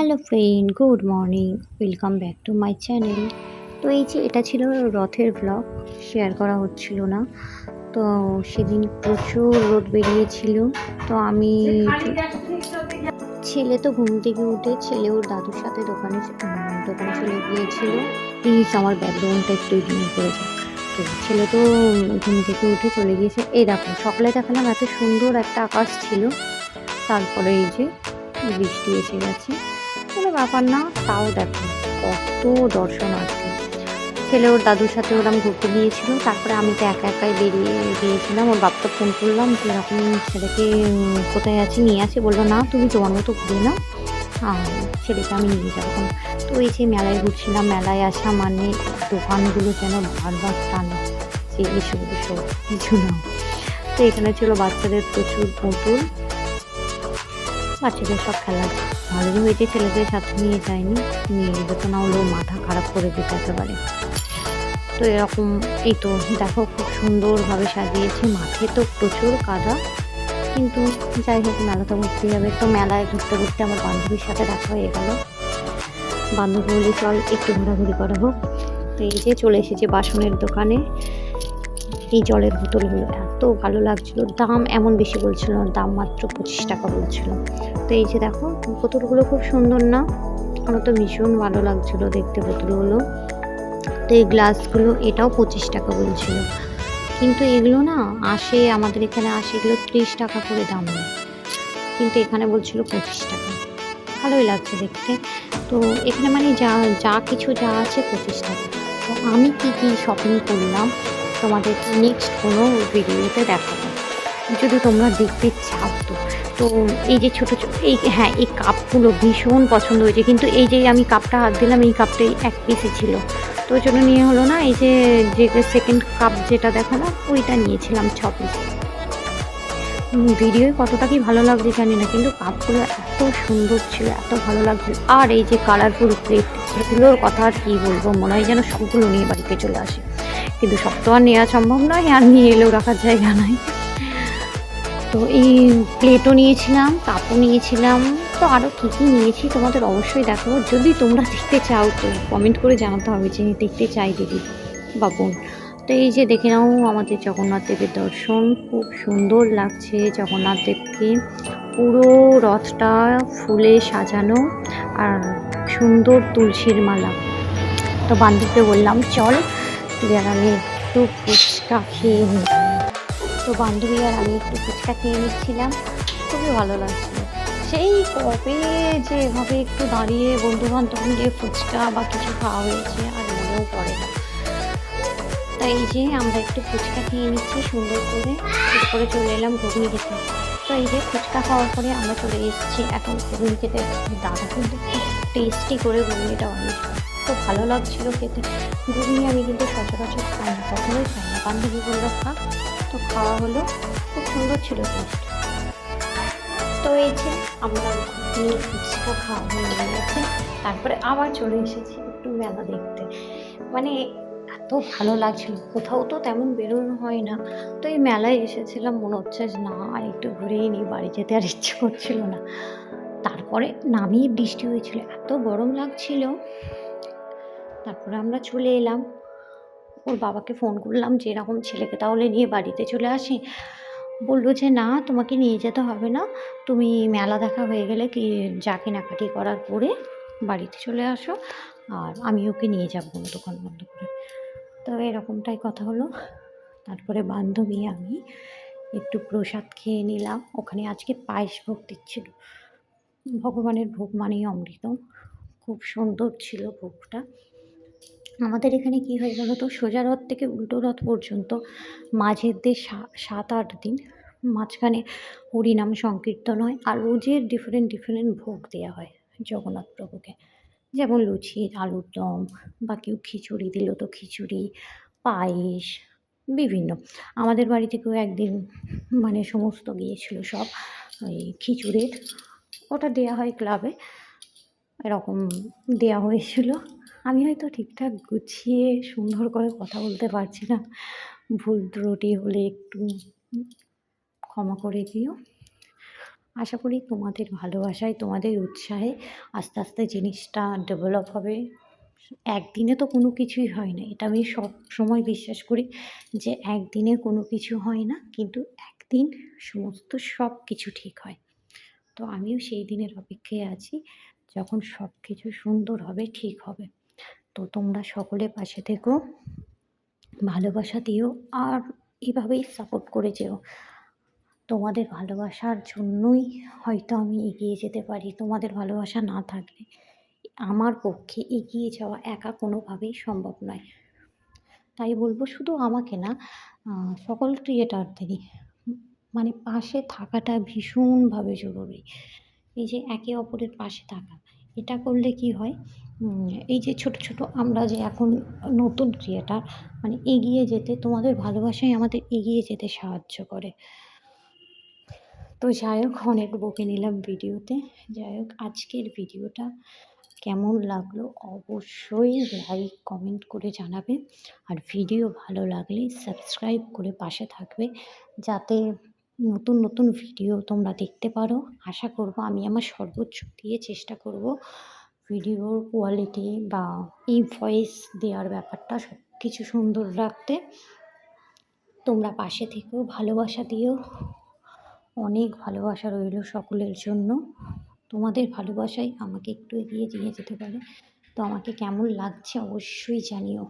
Hello friend, good morning. Welcome back to my channel. তো এই যে এটা ছিল রথের ব্লগ, শেয়ার করা হচ্ছিল না। তো সেদিন প্রচুর রোদ বেরিয়েছিল। তো আমি ছেলে তো ঘুম থেকে উঠে ছেলে ওর দাদুর সাথে দোকানে চলে গিয়েছিল। প্লিজ আমার ব্যাকগ্রাউন্ডটা একটু ইগনোর করে যাও। তো ছেলে তো ঘুম থেকে উঠে চলে গিয়েছে। এই দেখো, সকালে দেখালাম এত সুন্দর একটা আকাশ ছিল, তারপরে এই যে বৃষ্টি এসে গেছে। কোনো ব্যাপার না, তাও দেখো কত দর্শনার্থী। ছেলে ওর দাদুর সাথে ওরম ঘুরতে গিয়েছিল, তারপরে আমি তো একা একাই বেরিয়ে গিয়েছিলাম। ওর বাপকে ফোন করলাম যে এরকম ছেলেকে কোথায় আছে, নিয়ে আসে। বললো না, তুমি তোমার মতো ঘুরে নাও, আর ছেলেকে আমি নিয়ে যাবো। তো এই যে মেলায় ঘুরছিলাম, মেলায় আসা মানে দোকানগুলো যেন বারবার টানা যে এসব এসব কিছু না। তো এখানে ছিল বাচ্চাদের প্রচুর পুতুল, বাচ্চাদের সব খেলা। ভালোই হয়েছে ছেলেদের সাথে নিয়ে যায়নি, নিয়ে যেত না হলেও মাথা খারাপ করে দিত একেবারে। তো এরকম, এই তো দেখো খুব সুন্দরভাবে সাজিয়েছে। মাঠে তো প্রচুর কাদা, কিন্তু যাই হোক মেলা তো ঘুরতে যাবে। তো মেলায় ঘুরতে ঘুরতে আমার বান্ধবীর সাথে দেখা হয়ে গেল। বান্ধবী বলি চল একটু ঘোরাঘুরি করা হোক। তো এই যে চলে এসেছে বাসনের দোকানে। এই জলের বোতলগুলো এত ভালো লাগছিল, দাম এমন বেশি বলছিল না, দাম মাত্র 25 টাকা বলছিল। তো এই যে দেখো বোতলগুলো খুব সুন্দর না, আমার তো ভীষণ ভালো লাগছিল দেখতে বোতলগুলো। তো এই গ্লাসগুলো এটাও 25 টাকা বলছিল, কিন্তু এগুলো না আসে, আমাদের এখানে আসে এগুলো 30 টাকা করে দাম নেয়, কিন্তু এখানে বলছিল 25 টাকা। ভালোই লাগছে দেখতে। তো এখানে মানে যা যা কিছু যা আছে 25 টাকা। তো আমি কি কি শপিং করলাম তোমাদের নেক্সট কোনো ভিডিওতে দেখাবো, যদি তোমরা দেখতে চাও। তো তো এই যে ছোটো ছোটো হ্যাঁ, এই কাপগুলো ভীষণ পছন্দ হয়েছে, কিন্তু এই যে আমি কাপটা হাত দিলাম, এই কাপটাই এক পিসই ছিল, তো ওই জন্য নিয়ে হলো না। এই যে যে সেকেন্ড কাপ যেটা দেখালাম ওইটা নিয়েছিলাম 6 পিস। ভিডিওয় কতটা কি ভালো লাগছে জানি না, কিন্তু কাপগুলো এত সুন্দর ছিল, এত ভালো লাগছিল। আর এই যে কালারফুল প্লেট, এগুলোর কথা আর কী বলবো, মনে হয় যেন সবগুলো নিয়ে বাড়িতে চলে আসে, কিন্তু সব তো আর নেওয়া সম্ভব নয়, আর নিয়ে এলেও রাখার জায়গা নাই। তো এই প্লেটও নিয়েছিলাম, কাপও নিয়েছিলাম। তো আরও কী কী নিয়েছি তোমাদের অবশ্যই দেখাবো, যদি তোমরা দেখতে চাও তো কমেন্ট করে জানাতে হবে যে দেখতে চাই দিদি বা বোন। তো এই যে দেখে নাও আমাদের জগন্নাথ দেবের দর্শন, খুব সুন্দর লাগছে জগন্নাথ দেবকে। পুরো রথটা ফুলে সাজানো, আর সুন্দর তুলসীর মালা। তো বান্ধবীকে বললাম চল তুই আর আমি একটু ফুচকা খেয়ে নিই। তো বান্ধবী আর আমি একটু ফুচকা খেয়ে নিচ্ছিলাম, খুবই ভালো লাগছিল। সেই কবে যে এভাবে একটু দাঁড়িয়ে বন্ধু বান্ধব মিলে ফুচকা বা কিছু খাওয়া হয়েছে আর মনেও পড়ে না। তাই এই যে আমরা একটু ফুচকা খেয়ে নিচ্ছি সুন্দর করে, এরপরে চলে এলাম ঘুগনি খেতে। তো এই যে ফুচকা খাওয়ার পরে আমরা চলে এসেছি এখন ঘুগনি খেতে। দাদা কিন্তু খুব টেস্টি করে ঘুগনিটা বানিয়েছিল, খুব ভালো লাগছিল খেতে। ঘুগনি আমি কিন্তু সচরাচর খাই না, কখনোই খাই না, বান্ধবী বললো খা, তো খাওয়া হলো, খুব সুন্দর ছিল টেস্ট। তো এই যে আমরা ঘুগনি ফুচকা খাওয়া হয়ে গেছে, তারপরে আবার চলে এসেছি একটু মেলা দেখতে। মানে এত ভালো লাগছিল, কোথাও তো তেমন বেরোনো হয় না, তো এই মেলায় এসেছিলাম, মনে হচ্ছে যে না আর একটু ঘুরেই নিই, বাড়ি যেতে আর ইচ্ছে করছিল না। তারপরে নামিয়ে বৃষ্টি হয়েছিল, এত গরম লাগছিল। তারপরে আমরা চলে এলাম, ওর বাবাকে ফোন করলাম যে এরকম ছেলেকে তাহলে নিয়ে বাড়িতে চলে আসি। বললো যে না তোমাকে নিয়ে যেতে হবে না, তুমি মেলা দেখা হয়ে গেলে কি যা কেনাকাটি করার পরে বাড়িতে চলে আসো, আর আমি ওকে নিয়ে যাবো কোনো দোকান বন্ধ করে। তো এরকমটাই কথা হলো। তারপরে বান্ধবী আমি একটু প্রসাদ খেয়ে নিলাম, ওখানে আজকে পায়েস ভোগ দিচ্ছিল। ভগবানের ভোগ মানেই অমৃত, খুব সুন্দর ছিল ভোগটা। আমাদের এখানে কি হয় বলো তো, সোজা রথ থেকে উল্টো রথ পর্যন্ত মাঝের দিয়ে 7-8 দিন, মাঝখানে হরিনাম সংকীর্তন হয়, আর রোজের ডিফারেন্ট ডিফারেন্ট ভোগ দেওয়া হয় জগন্নাথ প্রভুকে। যেমন লুচি, আলুর দম, বা কেউ খিচুড়ি দিল তো খিচুড়ি, পায়েস, বিভিন্ন। আমাদের বাড়ি থেকেও একদিন মানে সমস্ত গিয়েছিল সব ওই খিচুড়ির, ওটা দেওয়া হয় ক্লাবে, এরকম দেওয়া হয়েছিল। আমি হয়তো ঠিকঠাক গুছিয়ে সুন্দর করে কথা বলতে পারছি না, ভুল ত্রুটি হলে একটু ক্ষমা করে দিও। আশা করি তোমাদের ভালোবাসায়, তোমাদের উৎসাহে আস্তে আস্তে জিনিসটা ডেভেলপ হবে। একদিনে তো কোনো কিছুই হয় না। এটা আমি সবসময় বিশ্বাস করি যে একদিনে কোনো কিছু হয় না। কিন্তু একদিন সমস্ত সব কিছু ঠিক হয়। তো আমিও সেই দিনের অপেক্ষায় আছি যখন সব কিছু সুন্দর হবে, ঠিক হবে। তো তোমরা সকলে পাশে থেকো, ভালোবাসা দিও আর এভাবেই সাপোর্ট করে যেও। তোমাদের ভালোবাসার জন্যই হয়তো আমি এগিয়ে যেতে পারি। তোমাদের ভালোবাসা না থাকলে আমার পক্ষে এগিয়ে যাওয়া একা কোনোভাবেই সম্ভব নয়। তাই বলবো শুধু আমাকে না, সকল ক্রিয়েটরদেরই মানে পাশে থাকাটা ভীষণভাবে জরুরি। এই যে একে অপরের পাশে থাকা, এটা করলে কি হয়, এই যে ছোট, ছোট আমরা যে এখন নতুন ক্রিয়েটর মানে এগিয়ে যেতে তোমাদের ভালোবাসাই আমাদের এগিয়ে যেতে সাহায্য করে। তো যাই হোক অনেক বকে নিলাম ভিডিওতে। যাই হোক আজকের ভিডিওটা কেমন লাগলো অবশ্যই লাইক, কমেন্ট করে জানাবে। আর ভিডিও ভালো লাগলে সাবস্ক্রাইব করে পাশে থাকবে যাতে নতুন, নতুন ভিডিও তোমরা দেখতে পারো। আশা করব আমি আমার সর্বোচ্চ দিয়ে চেষ্টা করব ভিডিওর কোয়ালিটি বা এই ভয়েস দেওয়ার ব্যাপারটা সবকিছু সুন্দর রাখতে। তোমরা পাশে থেকেও ভালোবাসা দিও। অনেক ভালোবাসা রইলো সকলের জন্য। তোমাদের ভালোবাসাই আমাকে একটু এগিয়ে নিয়ে যেতে পারে। তো আমাকে কেমন লাগছে অবশ্যই জানিও।